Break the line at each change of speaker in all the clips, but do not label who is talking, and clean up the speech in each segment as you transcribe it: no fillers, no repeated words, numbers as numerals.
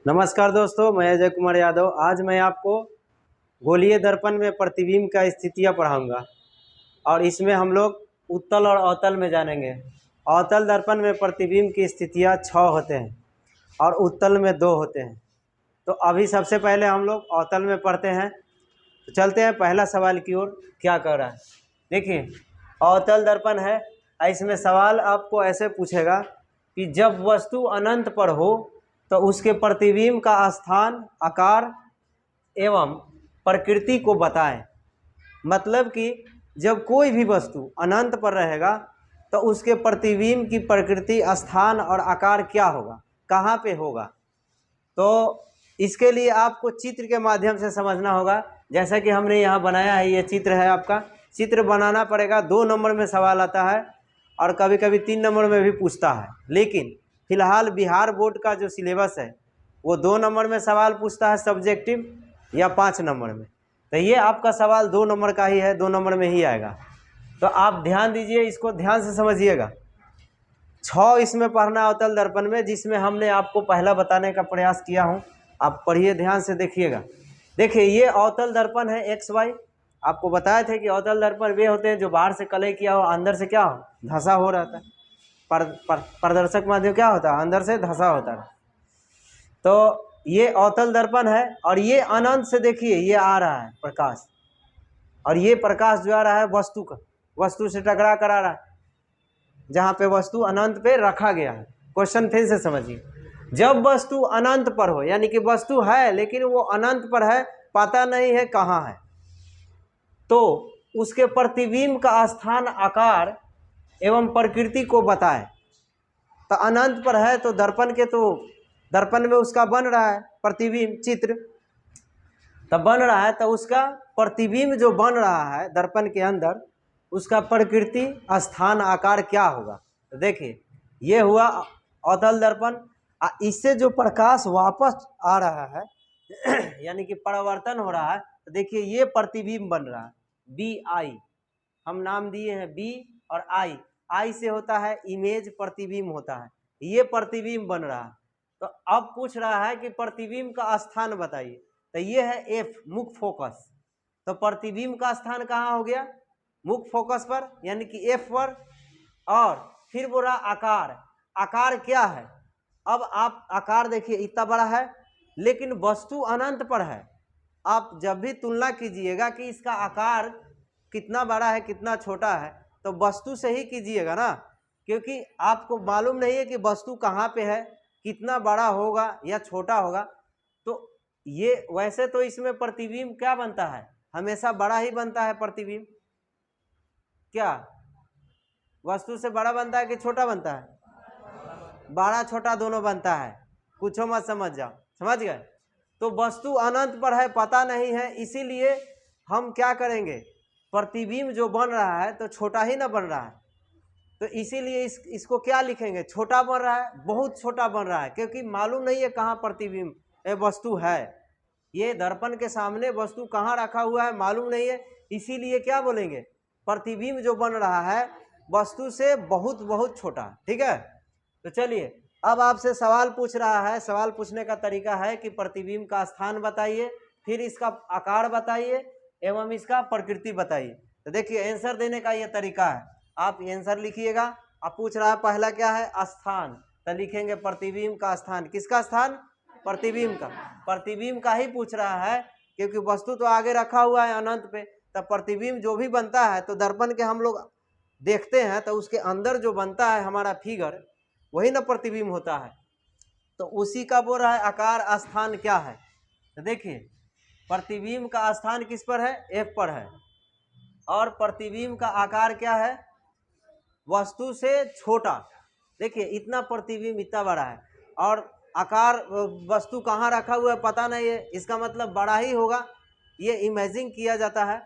नमस्कार दोस्तों, मैं अजय कुमार यादव। आज मैं आपको गोलीय दर्पण में प्रतिबिंब का स्थितियाँ पढ़ाऊंगा और इसमें हम लोग उत्तल और अवतल में जानेंगे। अवतल दर्पण में प्रतिबिंब की स्थितियाँ 6 होते हैं और उत्तल में 2 होते हैं। तो अभी सबसे पहले हम लोग अवतल में पढ़ते हैं। तो चलते हैं पहला सवाल की ओर। क्या कर रहा है देखिए, अवतल दर्पण है। इसमें सवाल आपको ऐसे पूछेगा कि जब वस्तु अनंत पर हो तो उसके प्रतिबिंब का स्थान, आकार एवं प्रकृति को बताएं। मतलब कि जब कोई भी वस्तु अनंत पर रहेगा तो उसके प्रतिबिंब की प्रकृति, स्थान और आकार क्या होगा, कहाँ पे होगा। तो इसके लिए आपको चित्र के माध्यम से समझना होगा। जैसा कि हमने यहाँ बनाया है, ये चित्र है आपका। चित्र बनाना पड़ेगा। 2 नंबर में सवाल आता है और कभी कभी 3 नंबर में भी पूछता है। लेकिन फिलहाल बिहार बोर्ड का जो सिलेबस है वो 2 नंबर में सवाल पूछता है सब्जेक्टिव, या 5 नंबर में। तो ये आपका सवाल 2 नंबर का ही है, 2 नंबर में ही आएगा। तो आप ध्यान दीजिए, इसको ध्यान से समझिएगा। 6 इसमें पढ़ना अवतल दर्पण में, जिसमें हमने आपको पहला बताने का प्रयास किया हूँ। आप पढ़िए, ध्यान से देखिएगा। देखिए, ये अवतल दर्पण है एक्स वाई। आपको बताए थे कि अवतल दर्पण वे होते हैं जो बाहर से कलई किया हो, अंदर से क्या हो, धंसा हो रहता है। प्रदर्शक माध्यम क्या होता है, अंदर से धंसा होता है। तो ये अवतल दर्पण है और ये अनंत से देखिए ये आ रहा है प्रकाश, और ये प्रकाश जो आ रहा है वस्तु का, वस्तु से टकरा कर आ रहा है, जहाँ पे वस्तु अनंत पे रखा गया है। क्वेश्चन फिर से समझिए। जब वस्तु अनंत पर हो, यानी कि वस्तु है लेकिन वो अनंत पर है, पता नहीं है कहाँ है, तो उसके प्रतिबिंब का स्थान, आकार एवं प्रकृति को बताए। तो अनंत पर है तो दर्पण में उसका बन रहा है प्रतिबिंब, चित्र तब बन रहा है। तो उसका प्रतिबिंब जो बन रहा है दर्पण के अंदर, उसका प्रकृति, स्थान, आकार क्या होगा। तो देखिए, ये हुआ अवतल दर्पण। इससे जो प्रकाश वापस आ रहा है यानी कि परावर्तन हो रहा है, तो देखिए ये प्रतिबिंब बन रहा है, बी आई। हम नाम दिए हैं बी और आई। आई से होता है इमेज, प्रतिबिंब होता है। ये प्रतिबिंब बन रहा है। तो अब पूछ रहा है कि प्रतिबिंब का स्थान बताइए। तो ये है एफ, मुख्य फोकस। तो प्रतिबिंब का स्थान कहाँ हो गया, मुख्य फोकस पर, यानी कि एफ पर। और फिर बोला आकार। आकार क्या है, अब आप आकार देखिए, इतना बड़ा है लेकिन वस्तु अनंत पर है। आप जब भी तुलना कीजिएगा कि इसका आकार कितना बड़ा है कितना छोटा है, तो वस्तु से ही कीजिएगा ना, क्योंकि आपको मालूम नहीं है कि वस्तु कहाँ पे है, कितना बड़ा होगा या छोटा होगा। तो ये वैसे तो इसमें प्रतिबिंब क्या बनता है, हमेशा बड़ा ही बनता है प्रतिबिंब। क्या वस्तु से बड़ा बनता है कि छोटा बनता है? बड़ा छोटा दोनों बनता है, कुछ मत समझ जाओ, समझ गए। तो वस्तु अनंत पर है, पता नहीं है, इसीलिए हम क्या करेंगे, प्रतिबिंब जो बन रहा है तो छोटा ही ना बन रहा है, तो इसीलिए इसको क्या लिखेंगे, छोटा बन रहा है, बहुत छोटा बन रहा है, क्योंकि मालूम नहीं है कहाँ प्रतिबिंब वस्तु है। ये दर्पण के सामने वस्तु कहाँ रखा हुआ है मालूम नहीं है, इसीलिए क्या बोलेंगे, प्रतिबिंब जो बन रहा है वस्तु से बहुत बहुत छोटा। ठीक है, तो चलिए अब आपसे सवाल पूछ रहा है। सवाल पूछने का तरीका है कि प्रतिबिंब का स्थान बताइए, फिर इसका आकार बताइए एवं इसका प्रकृति बताइए। तो देखिए आंसर देने का ये तरीका है, आप आंसर लिखिएगा। अब पूछ रहा है पहला क्या है, स्थान। तो लिखेंगे प्रतिबिंब का स्थान। किसका स्थान, प्रतिबिंब का। प्रतिबिंब का ही पूछ रहा है क्योंकि वस्तु तो आगे रखा हुआ है अनंत पे। तब प्रतिबिंब जो भी बनता है तो दर्पण के हम लोग देखते हैं तो उसके अंदर जो बनता है हमारा फिगर, वही ना प्रतिबिंब होता है। तो उसी का बोल रहा है आकार, स्थान क्या है। तो देखिए प्रतिबिंब का स्थान किस पर है, एफ पर है, और प्रतिबिंब का आकार क्या है, वस्तु से छोटा। देखिए इतना प्रतिबिंब इतना बड़ा है, और आकार वस्तु कहाँ रखा हुआ है पता नहीं है, इसका मतलब बड़ा ही होगा। ये इमेजिन किया जाता है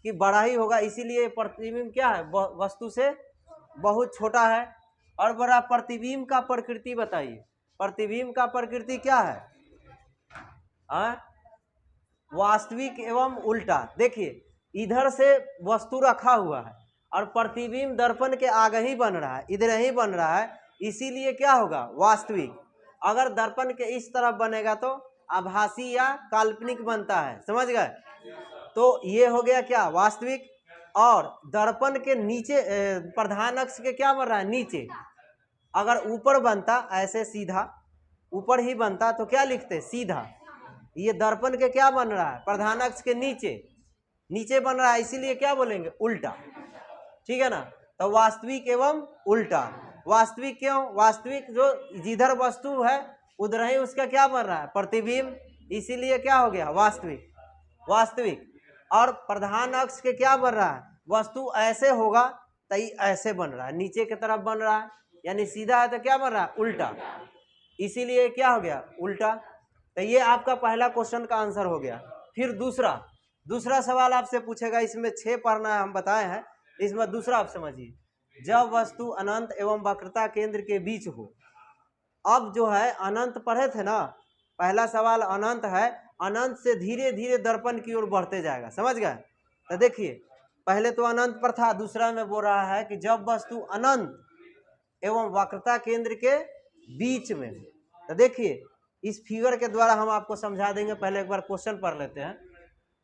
कि बड़ा ही होगा, इसीलिए प्रतिबिंब क्या है, वस्तु से बहुत छोटा है। और बड़ा प्रतिबिंब का प्रकृति बताइए। प्रतिबिंब का प्रकृति क्या है, वास्तविक एवं उल्टा। देखिए इधर से वस्तु रखा हुआ है और प्रतिबिंब दर्पण के आगे ही बन रहा है, इधर ही बन रहा है, इसीलिए क्या होगा, वास्तविक। अगर दर्पण के इस तरफ बनेगा तो आभासी या काल्पनिक बनता है, समझ गए। तो ये हो गया क्या, वास्तविक। और दर्पण के नीचे प्रधान अक्ष के क्या बन रहा है, नीचे। अगर ऊपर बनता ऐसे सीधा, ऊपर ही बनता तो क्या लिखते, सीधा। ये दर्पण के क्या बन रहा है, प्रधान अक्ष के नीचे, नीचे बन रहा है, इसीलिए क्या बोलेंगे, उल्टा। ठीक है ना। तो वास्तविक एवं उल्टा। वास्तविक क्यों, वास्तविक जो जिधर वस्तु है उधर ही उसका क्या बन रहा है, प्रतिबिंब, इसीलिए क्या हो गया, वास्तविक। वास्तविक। और प्रधान अक्ष के क्या बन रहा है, वस्तु ऐसे होगा तो ऐसे बन रहा है, नीचे की तरफ बन रहा है, यानी सीधा है तो क्या बन रहा है, उल्टा, इसीलिए क्या हो गया, उल्टा। तो ये आपका पहला क्वेश्चन का आंसर हो गया। फिर दूसरा सवाल आपसे पूछेगा, इसमें 6 पढ़ना है, हम बताए हैं। इसमें दूसरा आप समझिए, जब वस्तु अनंत एवं वक्रता केंद्र के बीच हो। अब जो है अनंत पढ़े थे ना, पहला सवाल अनंत है, अनंत से धीरे धीरे दर्पण की ओर बढ़ते जाएगा, समझ गए। तो देखिए पहले तो अनंत पर था, दूसरा में बोल रहा है कि जब वस्तु अनंत एवं वक्रता केंद्र के बीच में। तो देखिए इस फिगर के द्वारा हम आपको समझा देंगे, पहले एक बार क्वेश्चन पढ़ लेते हैं।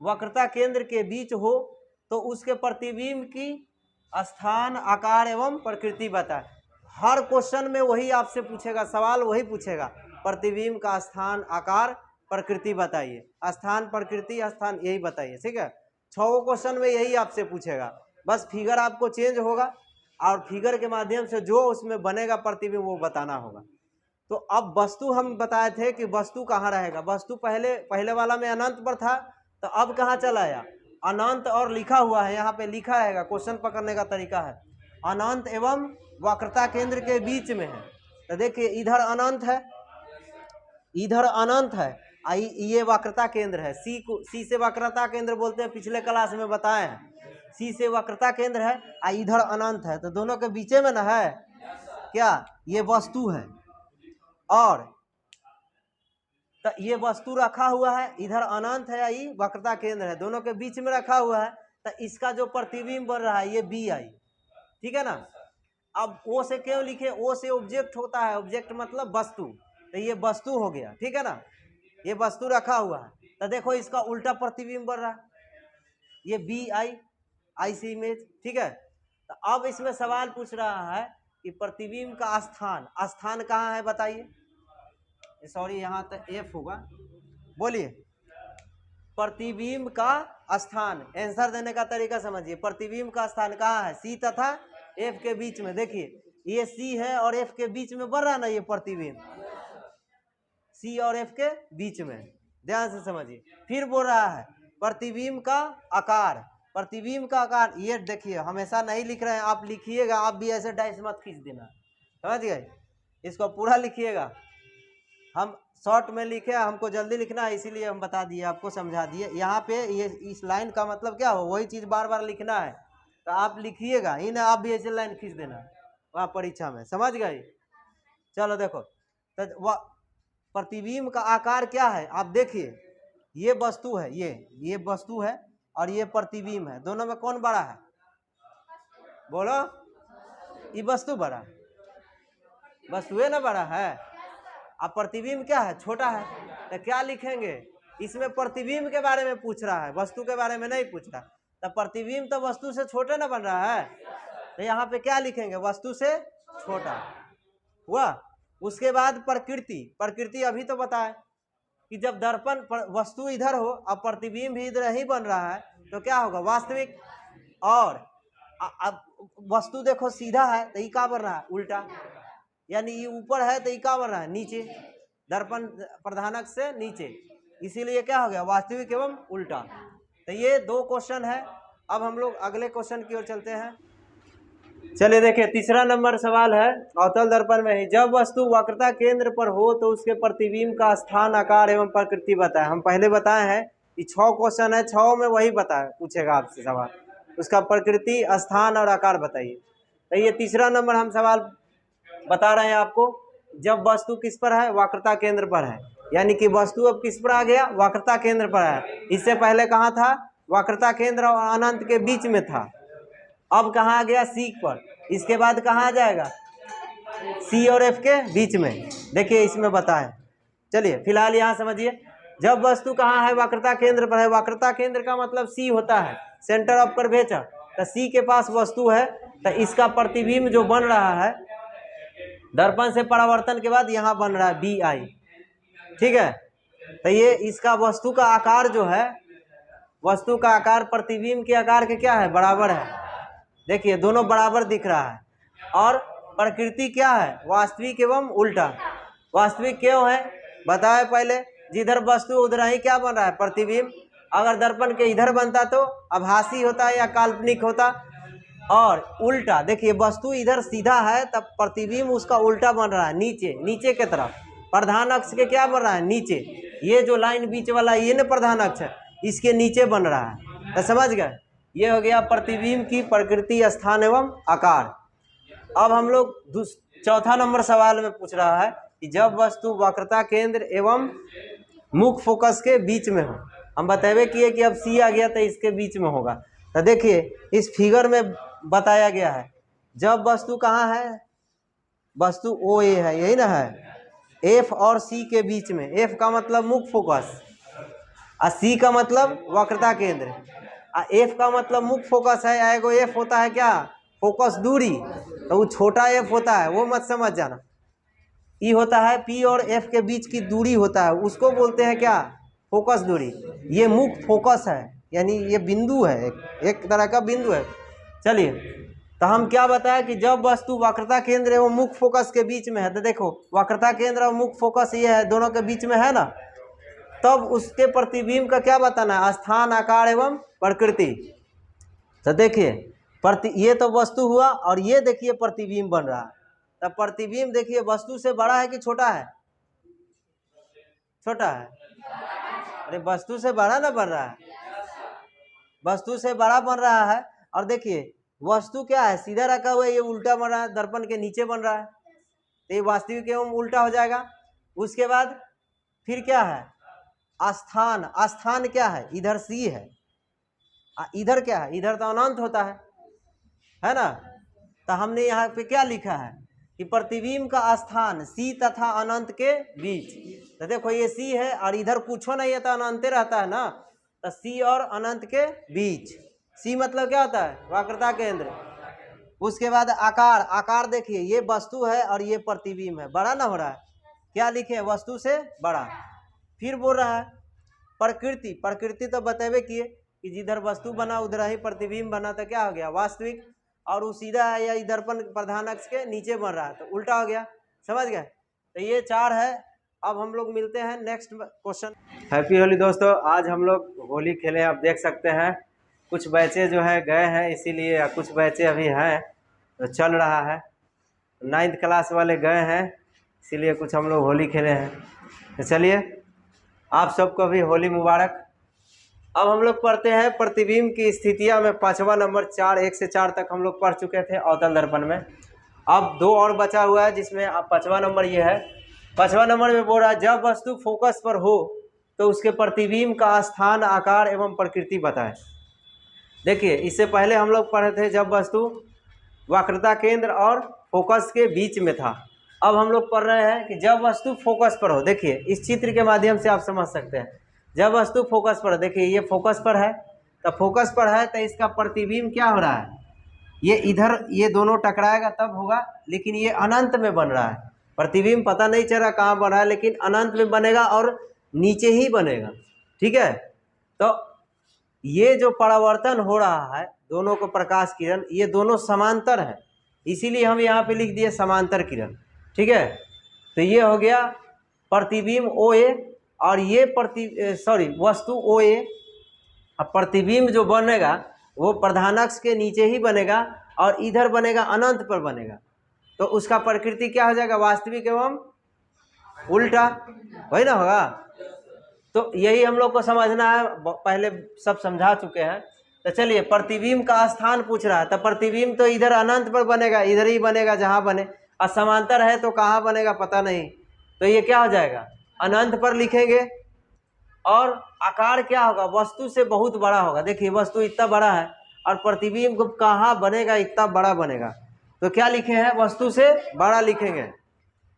वक्रता केंद्र के बीच हो तो उसके प्रतिबिंब की स्थान, आकार एवं प्रकृति बताए। हर क्वेश्चन में वही आपसे पूछेगा, सवाल वही पूछेगा, प्रतिबिंब का स्थान, आकार, प्रकृति बताइए। स्थान, प्रकृति, स्थान, यही बताइए, ठीक है। 6 क्वेश्चन में यही आपसे पूछेगा, बस फिगर आपको चेंज होगा और फिगर के माध्यम से जो उसमें बनेगा प्रतिबिंब वो बताना होगा। तो अब वस्तु हम बताए थे कि वस्तु कहाँ रहेगा, वस्तु पहले वाला में अनंत पर था, तो अब कहाँ चला आया, अनंत, और लिखा हुआ है यहाँ पे, लिखा रहेगा, क्वेश्चन पकड़ने का तरीका है, अनंत एवं वक्रता केंद्र के बीच में है। तो देखिए इधर अनंत है, इधर अनंत है, ये वक्रता केंद्र है, सी से वक्रता केंद्र बोलते हैं, पिछले क्लास में बताए हैं। सी से वक्रता केंद्र है, इधर अनंत है, तो दोनों के बीच में ना है क्या, ये वस्तु है। और तो ये वस्तु रखा हुआ है, इधर अनंत है, ये वक्रता केंद्र है, दोनों के बीच में रखा हुआ है। तो इसका जो प्रतिबिंब बन रहा है ये बी आई, ठीक है ना। अब ओ से क्यों लिखे, ओ से ऑब्जेक्ट होता है, ऑब्जेक्ट मतलब वस्तु, तो ये वस्तु हो गया, ठीक है ना, ये वस्तु रखा हुआ है। तो देखो इसका उल्टा प्रतिबिंब बन रहा है, ये B I, I C image, ठीक है। तो अब इसमें सवाल पूछ रहा है कि प्रतिबिंब का स्थान, स्थान कहाँ है बताइए, सॉरी यहाँ तक एफ होगा, बोलिए। प्रतिबिंब का स्थान, आंसर देने का तरीका समझिए, प्रतिबिंब का स्थान कहाँ है, सी तथा एफ के बीच में। देखिए ये सी है और एफ के बीच में बन रहा ना ये प्रतिबिंब, सी और एफ के बीच में, ध्यान से समझिए। फिर बोल रहा है प्रतिबिंब का आकार, प्रतिबिंब का आकार, ये देखिए हमेशा नहीं लिख रहे हैं आप, लिखिएगा आप भी, ऐसे डाइस मत खींच देना, समझ गए, इसको पूरा लिखिएगा। हम शॉर्ट में लिखे, हमको जल्दी लिखना है इसीलिए हम बता दिए, आपको समझा दिए। यहाँ पे ये इस लाइन का मतलब क्या हो, वही चीज़ बार बार लिखना है, तो आप लिखिएगा ही ना, आप भी ऐसे लाइन खींच देना वहाँ परीक्षा में, समझ गए। चलो देखो, तो प्रतिबिंब का आकार क्या है, आप देखिए, ये वस्तु है, ये वस्तु है और ये प्रतिबिंब है, दोनों में कौन बड़ा है, बोलो, ये वस्तु बड़ा है, वस्तु ना बड़ा है, अब प्रतिबिंब क्या है, छोटा है। तो क्या लिखेंगे, इसमें प्रतिबिंब के बारे में पूछ रहा है, वस्तु के बारे में नहीं पूछ रहा, तो प्रतिबिंब तो वस्तु से छोटा ना बन रहा है, तो यहाँ पे क्या लिखेंगे, वस्तु से छोटा हुआ। उसके बाद प्रकृति, प्रकृति अभी तो बताए कि जब दर्पण वस्तु इधर हो अब प्रतिबिंब भी इधर ही बन रहा है तो क्या होगा, वास्तविक। और अब वस्तु देखो सीधा है तो ये क्या बन रहा है, उल्टा, यानी ये ऊपर है तो ये क्या बन रहा है, नीचे, दर्पण प्रधानक से नीचे, इसीलिए क्या हो गया, वास्तविक एवं उल्टा। तो ये 2 क्वेश्चन है। अब हम लोग अगले क्वेश्चन की ओर चलते हैं। चलिए देखिए तीसरा नंबर सवाल है, अवतल दर्पण में ही जब वस्तु वक्रता केंद्र पर हो तो उसके प्रतिबिंब का स्थान, आकार एवं प्रकृति बताए। हम पहले बताए हैं कि 6 क्वेश्चन है, 6 में वही बताए, पूछेगा आपसे सवाल, उसका प्रकृति, स्थान और आकार बताइए। तो ये तीसरा नंबर हम सवाल बता रहे हैं आपको, जब वस्तु किस पर है, वक्रता केंद्र पर है, यानी कि वस्तु अब किस पर आ गया, वक्रता केंद्र पर है। इससे पहले कहाँ था, वक्रता केंद्र और अनंत के बीच में था, अब कहाँ आ गया, सीख पर, इसके बाद कहाँ आ जाएगा, सी और एफ के बीच में। देखिए इसमें बताएं। चलिए फिलहाल यहाँ समझिए, जब वस्तु कहाँ है, वक्रता केंद्र पर है। वक्रता केंद्र का मतलब सी होता है, सेंटर ऑफ कर्वेचर। तो सी के पास वस्तु है, तो इसका प्रतिबिंब जो बन रहा है दर्पण से परावर्तन के बाद यहाँ बन रहा है बी आई। ठीक है, तो ये इसका वस्तु का आकार जो है, वस्तु का आकार प्रतिबिंब के आकार के क्या है, बराबर है। देखिए दोनों बराबर दिख रहा है। और प्रकृति क्या है, वास्तविक एवं उल्टा। वास्तविक क्यों है बताए पहले, जिधर वस्तु उधर ही क्या बन रहा है, प्रतिबिंब। अगर दर्पण के इधर बनता तो आभासी होता या काल्पनिक होता। और उल्टा, देखिए वस्तु इधर सीधा है तब प्रतिबिंब उसका उल्टा बन रहा है, नीचे, नीचे के तरफ। प्रधान अक्ष के क्या बन रहा है, नीचे। ये जो लाइन बीच वाला ये ना प्रधान अक्ष है, इसके नीचे बन रहा है। तो समझ गए, ये हो गया प्रतिबिंब की प्रकृति, स्थान एवं आकार। अब हम लोग चौथा नंबर सवाल में पूछ रहा है कि जब वस्तु वक्रता केंद्र एवं मुख्य फोकस के बीच में हो। हम बतावे किए कि अब सी आ गया तो इसके बीच में होगा। तो देखिए इस फिगर में बताया गया है, जब वस्तु कहाँ है, वस्तु ओ ए है, यही ना है, एफ और सी के बीच में। एफ का मतलब मुख्य फोकस और सी का मतलब वक्रता केंद्र। एफ का मतलब मुख्य फोकस है, एगो एफ होता है क्या, फोकस दूरी, तो वो छोटा एफ होता है, वो मत समझ जाना। ई होता है पी और एफ के बीच की दूरी होता है, उसको बोलते हैं क्या, फोकस दूरी। ये मुख्य फोकस है, यानी ये बिंदु है, एक तरह का बिंदु है। चलिए तो हम क्या बताएं कि जब वस्तु वक्रता केंद्र एवं मुख्य फोकस के बीच में है, तो देखो वक्रता केंद्र और मुख्य फोकस ये है, दोनों के बीच में है ना, तब उसके प्रतिबिंब का क्या बताना है, स्थान, आकार एवं प्रकृति। तो देखिए ये तो वस्तु हुआ, और ये देखिए प्रतिबिंब बन रहा है। तब प्रतिबिंब देखिए वस्तु से बड़ा है कि छोटा है, छोटा है। अरे वस्तु से बड़ा ना बन रहा है, वस्तु से बड़ा बन रहा है। और देखिए वस्तु क्या है, सीधा रखा हुआ है, ये उल्टा बन रहा है, दर्पण के नीचे बन रहा है, तो ये वास्तविक एवं उल्टा हो जाएगा। उसके बाद फिर क्या है, स्थान। स्थान क्या है, इधर सी है, इधर क्या है, इधर तो अनंत होता है ना। तो हमने यहाँ पे क्या लिखा है कि प्रतिबिंब का स्थान सी तथा अनंत के बीच। तो देखो ये सी है और इधर कुछ नहीं है तो अनंत रहता है ना, तो सी और अनंत के बीच। सी मतलब क्या होता है, वक्रता केंद्र। उसके बाद आकार। आकार देखिए ये वस्तु है और ये प्रतिबिंब है, बड़ा ना हो रहा है, क्या लिखे, वस्तु से बड़ा। फिर बोल रहा है प्रकृति। प्रकृति तो बतेबे किए कि जिधर वस्तु बना उधर ही प्रतिबिंब बना, तो क्या हो गया, वास्तविक। और वो सीधा है या दर्पण प्रधान अक्ष के नीचे बन रहा है, तो उल्टा हो गया। समझ गए, तो ये 4 है। अब हम लोग मिलते हैं नेक्स्ट क्वेश्चन। हैप्पी होली दोस्तों, आज हम लोग होली खेले, आप देख सकते हैं कुछ बैचे जो है गए हैं इसीलिए, कुछ बैचे अभी हैं तो चल रहा है। 9th क्लास वाले गए हैं इसीलिए कुछ हम लोग होली खेले हैं। तो चलिए आप सबको भी होली मुबारक। अब हम लोग पढ़ते हैं प्रतिबिंब की स्थितियां में 5वां नंबर 4, 1 से 4 तक हम लोग पढ़ चुके थे अवतल दर्पण में। अब 2 और बचा हुआ है जिसमें अब 5वां नंबर ये है। 5वां नंबर में बोल रहा है जब वस्तु फोकस पर हो तो उसके प्रतिबिंब का स्थान, आकार एवं प्रकृति बताएं। देखिए इससे पहले हम लोग पढ़े थे जब वस्तु वक्रता केंद्र और फोकस के बीच में था। अब हम लोग पढ़ रहे हैं कि जब वस्तु फोकस पर हो। देखिए इस चित्र के माध्यम से आप समझ सकते हैं, जब वस्तु फोकस पर, देखिए ये फोकस पर है, तो फोकस पर है तो इसका प्रतिबिंब क्या हो रहा है, ये इधर, ये दोनों टकराएगा तब होगा, लेकिन ये अनंत में बन रहा है। प्रतिबिंब पता नहीं चल रहा कहाँ बन रहा है, लेकिन अनंत में बनेगा और नीचे ही बनेगा। ठीक है, तो ये जो परावर्तन हो रहा है दोनों को, प्रकाश किरण, ये दोनों समांतर है, इसीलिए हम यहाँ पे लिख दिए समांतर किरण। ठीक है, तो ये हो गया प्रतिबिंब ओ ए, और ये वस्तु ओ ए। अब प्रतिबिंब जो बनेगा वो प्रधानक्ष के नीचे ही बनेगा और इधर बनेगा, अनंत पर बनेगा, तो उसका प्रकृति क्या हो जाएगा, वास्तविक एवं उल्टा, वही ना होगा। तो यही हम लोग को समझना है, पहले सब समझा चुके हैं। तो चलिए प्रतिबिंब का स्थान पूछ रहा है, तो प्रतिबिंब तो इधर अनंत पर बनेगा, इधर ही बनेगा जहाँ बने, और समांतर है तो कहाँ बनेगा पता नहीं, तो ये क्या हो जाएगा, अनंत पर लिखेंगे। और आकार क्या होगा, वस्तु से बहुत बड़ा होगा। देखिए वस्तु इतना बड़ा है और प्रतिबिंब कहाँ बनेगा, इतना बड़ा बनेगा। तो क्या लिखे हैं, वस्तु से बड़ा लिखेंगे।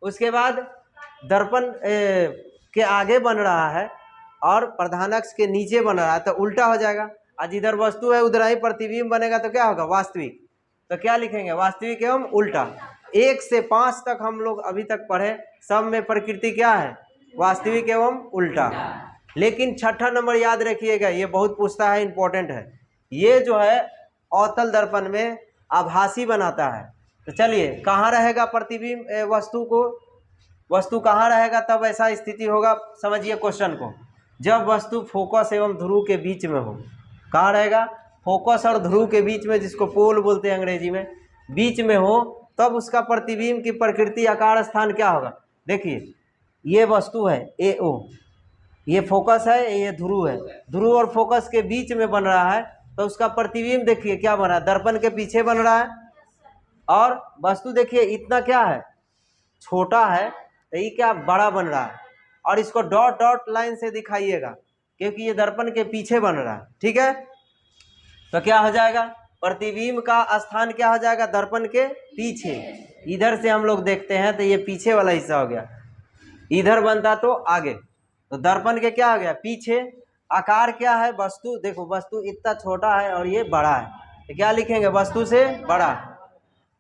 उसके बाद दर्पण के आगे बन रहा है और प्रधानक्ष के नीचे बन रहा है तो उल्टा हो जाएगा। आज इधर वस्तु है उधर ही प्रतिबिंब बनेगा तो क्या होगा, वास्तविक। तो क्या लिखेंगे, वास्तविक एवं उल्टा। 1 से 5 तक हम लोग अभी तक पढ़े, सब में प्रकृति क्या है, वास्तविक एवं उल्टा। लेकिन छठा नंबर याद रखिएगा, ये बहुत पूछता है, इंपॉर्टेंट है। ये जो है अवतल दर्पण में आभासी बनाता है। तो चलिए, कहाँ रहेगा प्रतिबिंब, वस्तु कहाँ रहेगा, तब ऐसा स्थिति होगा। समझिए क्वेश्चन को, जब वस्तु फोकस एवं ध्रुव के बीच में हो। कहाँ रहेगा, फोकस और ध्रुव के बीच में, जिसको पोल बोलते हैं अंग्रेजी में, बीच में हो, तब उसका प्रतिबिंब की प्रकृति आकार स्थान क्या होगा। देखिए, ये वस्तु है AO, ये फोकस है, ये ध्रुव है। ध्रुव और फोकस के बीच में बन रहा है तो उसका प्रतिबिंब देखिए क्या बन रहा है, दर्पण के पीछे बन रहा है। और वस्तु देखिए इतना क्या है, छोटा है, तो ये क्या बड़ा बन रहा है। और इसको डॉट डॉट लाइन से दिखाइएगा क्योंकि ये दर्पण के पीछे बन रहा है। ठीक है, तो क्या हो जाएगा, प्रतिबिंब का स्थान क्या हो जाएगा, दर्पण के पीछे। इधर से हम लोग देखते हैं तो ये पीछे वाला हिस्सा हो गया, इधर बनता तो आगे। तो दर्पण के क्या हो गया, पीछे। आकार क्या है, वस्तु देखो, वस्तु इतना छोटा है और ये बड़ा है, तो क्या लिखेंगे, वस्तु से बड़ा।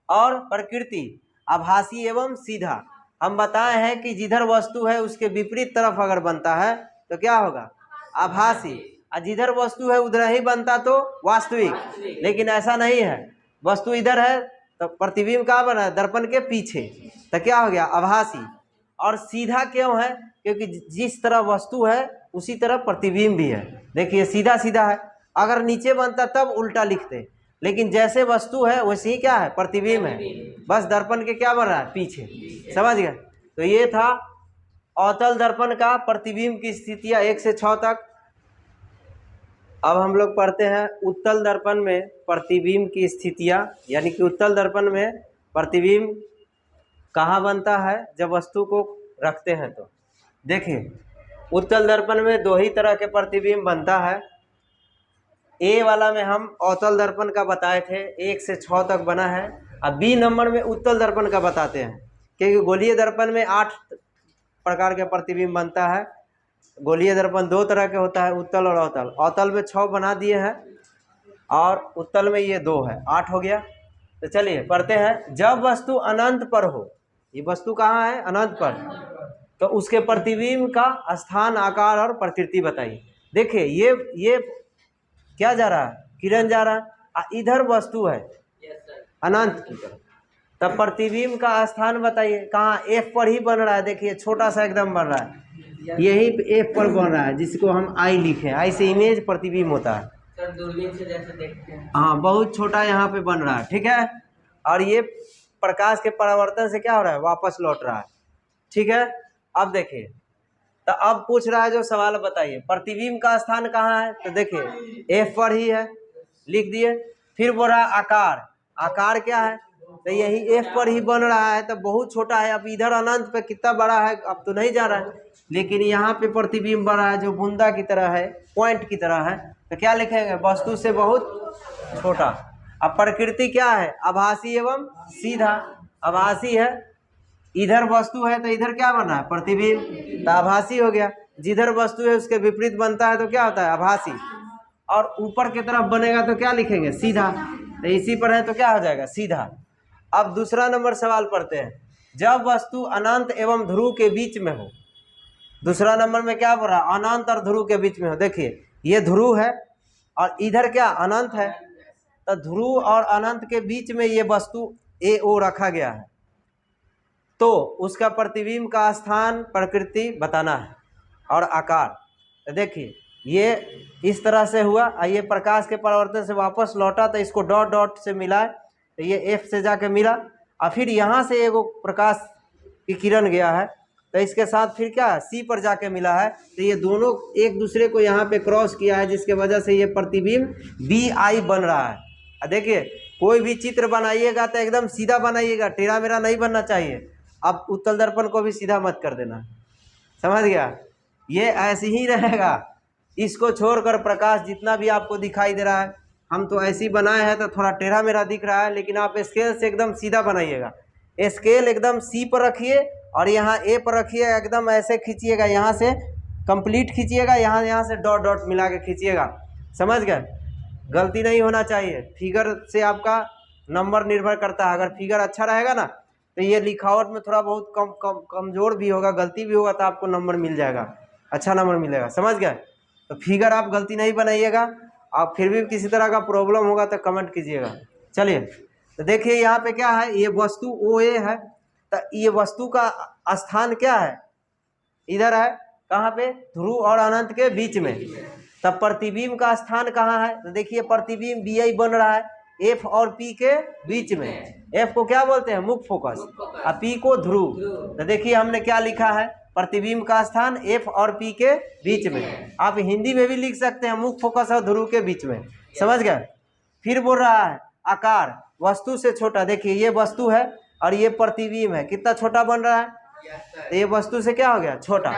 और प्रकृति आभासी एवं सीधा। हम बताए हैं कि जिधर वस्तु है उसके विपरीत तरफ अगर बनता है तो क्या होगा, आभासी। और जिधर वस्तु है उधर ही बनता तो वास्तविक। लेकिन ऐसा नहीं है, वस्तु इधर है तो प्रतिबिंब कहाँ बना है, दर्पण के पीछे, तो क्या हो गया, आभासी। और सीधा क्यों है, क्योंकि जिस तरह वस्तु है उसी तरह प्रतिबिंब भी है। देखिए सीधा सीधा है, अगर नीचे बनता तब उल्टा लिखते, लेकिन जैसे वस्तु है वैसे ही क्या है, प्रतिबिंब है, बस दर्पण के क्या बन रहा है, पीछे। समझ गए। तो ये था अवतल दर्पण का प्रतिबिंब की स्थितियाँ 1 से 6 तक। अब हम लोग पढ़ते हैं उत्तल दर्पण में प्रतिबिंब की स्थितियाँ, यानी कि उत्तल दर्पण में प्रतिबिंब कहाँ बनता है, जब वस्तु को रखते हैं। तो देखिए, उत्तल दर्पण में 2 ही तरह के प्रतिबिंब बनता है। A वाला में हम अवतल दर्पण का बताए थे, 1 से 6 तक बना है। अब B नंबर में उत्तल दर्पण का बताते हैं, क्योंकि गोलीय दर्पण में 8 प्रकार के प्रतिबिंब बनता है। गोलीय दर्पण 2 तरह के होता है, उत्तल और अवतल। अवतल में 6 बना दिए हैं और उत्तल में ये 2 है, 8 हो गया। तो चलिए पढ़ते हैं। जब वस्तु अनंत पर हो, ये वस्तु कहाँ है, अनंत पर, तो उसके प्रतिबिंब का स्थान, आकार और प्रकृति बताइए। देखिए ये क्या जा रहा है, किरण जा रहा है, इधर वस्तु है अनंत की तरफ, तब प्रतिबिंब का स्थान बताइए कहाँ, F पर ही बन रहा है। देखिए छोटा सा एकदम बन रहा है, यही F पर बन रहा है, जिसको हम I लिखे, I से इमेज प्रतिबिंब होता है।
सर दूरबीन से जैसे देखते हैं,
हाँ, बहुत छोटा यहाँ पे बन रहा है। ठीक है, और ये प्रकाश के परावर्तन से क्या हो रहा है, वापस लौट रहा है। ठीक है, अब देखिए, तो अब पूछ रहा है जो सवाल, बताइए प्रतिबिंब का स्थान कहाँ है। तो देखिए F पर ही है, लिख दिए। फिर बोल रहा है आकार, आकार क्या है, तो यही F पर ही बन रहा है, तो बहुत छोटा है। अब इधर अनंत पे कितना बड़ा है, अब तो नहीं जा रहा है, लेकिन यहाँ पे प्रतिबिंब बन रहा है जो बूंदा की तरह है, पॉइंट की तरह है। तो क्या लिखेंगे, वस्तु से बहुत छोटा। अब प्रकृति क्या है, आभासी एवं सीधा। आभासी है, इधर वस्तु है तो इधर क्या बन रहा है, प्रतिबिंब, तो आभासी हो गया। जिधर वस्तु है उसके विपरीत बनता है तो क्या होता है, आभासी। और ऊपर की तरफ बनेगा तो क्या लिखेंगे, सीधा। तो इसी पर है तो क्या हो जाएगा, सीधा। अब दूसरा नंबर सवाल पढ़ते हैं। जब वस्तु अनंत एवं ध्रुव के बीच में हो, दूसरा नंबर में क्या बोल रहा है, अनंत और ध्रुव के बीच में हो। देखिए ये ध्रुव है और इधर क्या अनंत है, तो ध्रुव और अनंत के बीच में ये वस्तु AO रखा गया है, तो उसका प्रतिबिंब का स्थान, प्रकृति बताना है और आकार। तो देखिए ये इस तरह से हुआ, ये प्रकाश के परावर्तन से वापस लौटा तो इसको डॉट डॉट से मिला, तो ये F से जाके मिला, और फिर यहाँ से एगो प्रकाश की किरण गया है, तो इसके साथ फिर क्या C पर जाके मिला है, तो ये दोनों एक दूसरे को यहाँ पे क्रॉस किया है, जिसके वजह से ये प्रतिबिंब BI बन रहा है। देखिए कोई भी चित्र बनाइएगा तो एकदम सीधा बनाइएगा, टेढ़ा मेढ़ा नहीं बनना चाहिए। अब उत्तल दर्पण को भी सीधा मत कर देना, समझ गया, ये ऐसे ही रहेगा। इसको छोड़कर प्रकाश जितना भी आपको दिखाई दे रहा है, हम तो ऐसे ही बनाए हैं तो थोड़ा टेढ़ा मेढ़ा दिख रहा है, लेकिन आप स्केल से एकदम सीधा बनाइएगा। स्केल एकदम सी पर रखिए और यहाँ ए पर रखिए, एकदम ऐसे खींचिएगा, यहाँ से कंप्लीट खींचिएगा, यहाँ से डॉट डॉट मिला के खींचिएगा। समझ गए? गलती नहीं होना चाहिए। फिगर से आपका नंबर निर्भर करता है। अगर फिगर अच्छा रहेगा ना तो ये लिखावट में थोड़ा बहुत कमजोर भी होगा, गलती भी होगा तो आपको नंबर मिल जाएगा, अच्छा नंबर मिलेगा। समझ गए? तो फिगर आप गलती नहीं बनाइएगा। आप फिर भी किसी तरह का प्रॉब्लम होगा तो कमेंट कीजिएगा। चलिए, तो देखिए यहाँ पे क्या है, ये वस्तु ओ ए है, तो ये वस्तु का स्थान क्या है, इधर है। कहाँ पे? ध्रुव और अनंत के बीच में। तब प्रतिबिंब का स्थान कहाँ है? तो देखिए प्रतिबिंब बी आई बन रहा है एफ और पी के बीच में। एफ को क्या बोलते हैं? मुख्य फोकस, और पी को ध्रुव। तो देखिए हमने क्या लिखा है, प्रतिबिंब का स्थान एफ और पी के बीच में। आप हिंदी में भी लिख सकते हैं मुख्य फोकस और ध्रुव के बीच में। समझ गए? फिर बोल रहा है आकार वस्तु से छोटा। देखिए ये वस्तु है और ये प्रतिबिंब है, कितना छोटा बन रहा है, तो ये वस्तु से क्या हो गया? छोटा।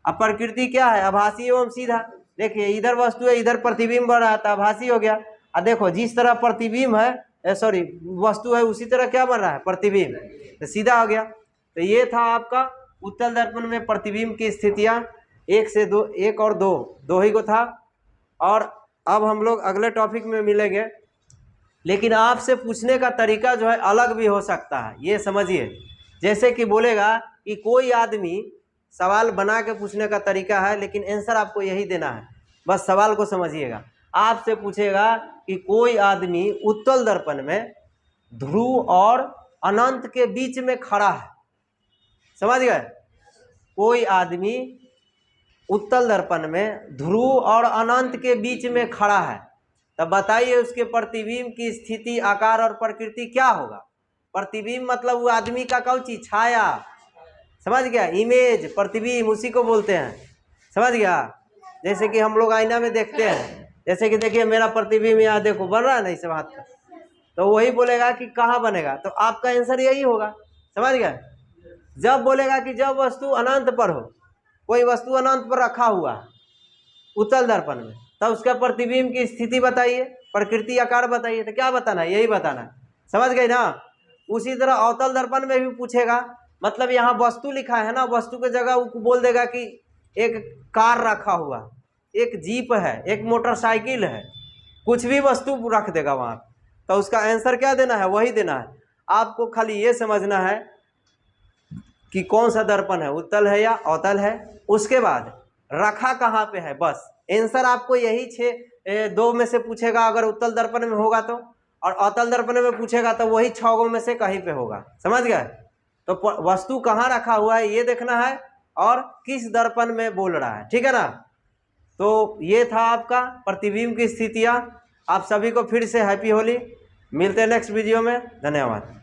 अब प्रकृति क्या है? आभासी एवं सीधा। देखिए इधर वस्तु है, इधर प्रतिबिंब बन रहा है तो आभासी हो गया। अब देखो जिस तरह प्रतिबिंब है, सॉरी वस्तु है, उसी तरह क्या बन रहा है? प्रतिबिंब, तो सीधा हो गया। तो ये था आपका उत्तल दर्पण में प्रतिबिंब की स्थितियां। 1 से 2, 1 और 2 ही को था। और अब हम लोग अगले टॉपिक में मिलेंगे, लेकिन आपसे पूछने का तरीका जो है अलग भी हो सकता है, ये समझिए। जैसे कि बोलेगा कि कोई आदमी, सवाल बना के पूछने का तरीका है, लेकिन आंसर आपको यही देना है, बस सवाल को समझिएगा। आपसे पूछेगा कि कोई आदमी उत्तल दर्पण में ध्रुव और अनंत के बीच में खड़ा है। समझ गए? कोई आदमी उत्तल दर्पण में ध्रुव और अनंत के बीच में खड़ा है, तब बताइए उसके प्रतिबिंब की स्थिति, आकार और प्रकृति क्या होगा? प्रतिबिंब मतलब वो आदमी का कौन चीज? छाया। समझ गया? इमेज, प्रतिबिंब उसी को बोलते हैं। समझ गया? जैसे कि हम लोग आईना में देखते हैं, जैसे कि देखिए मेरा प्रतिबिंब यहाँ देखो बन रहा है ना इस हाथ का, तो वही बोलेगा कि कहाँ बनेगा, तो आपका आंसर यही होगा। समझ गए? जब बोलेगा कि जब वस्तु अनंत पर हो, कोई वस्तु अनंत पर रखा हुआ है उत्तल दर्पण में, तब उसका प्रतिबिंब की स्थिति बताइए, प्रकृति, आकार बताइए। तो क्या बताना है? यही बताना है। समझ गए ना? उसी तरह अवतल दर्पण में भी पूछेगा, मतलब यहाँ वस्तु लिखा है ना, वस्तु की जगह वो बोल देगा कि एक कार रखा हुआ, एक जीप है, एक मोटरसाइकिल है, कुछ भी वस्तु रख देगा वहाँ, तो उसका आंसर क्या देना है? वही देना है। आपको खाली ये समझना है कि कौन सा दर्पण है, उत्तल है या अवतल है, उसके बाद रखा कहाँ पे है, बस। आंसर आपको यही 2 में से पूछेगा अगर उत्तल दर्पण में होगा तो, और अवतल दर्पण में पूछेगा तो वही 6 में से कहीं पे होगा। समझ गए? तो वस्तु कहाँ रखा हुआ है ये देखना है, और किस दर्पण में बोल रहा है। ठीक है ना? तो ये था आपका प्रतिबिंब की स्थितियाँ। आप सभी को फिर से हैप्पी होली। मिलते हैं नेक्स्ट वीडियो में। धन्यवाद।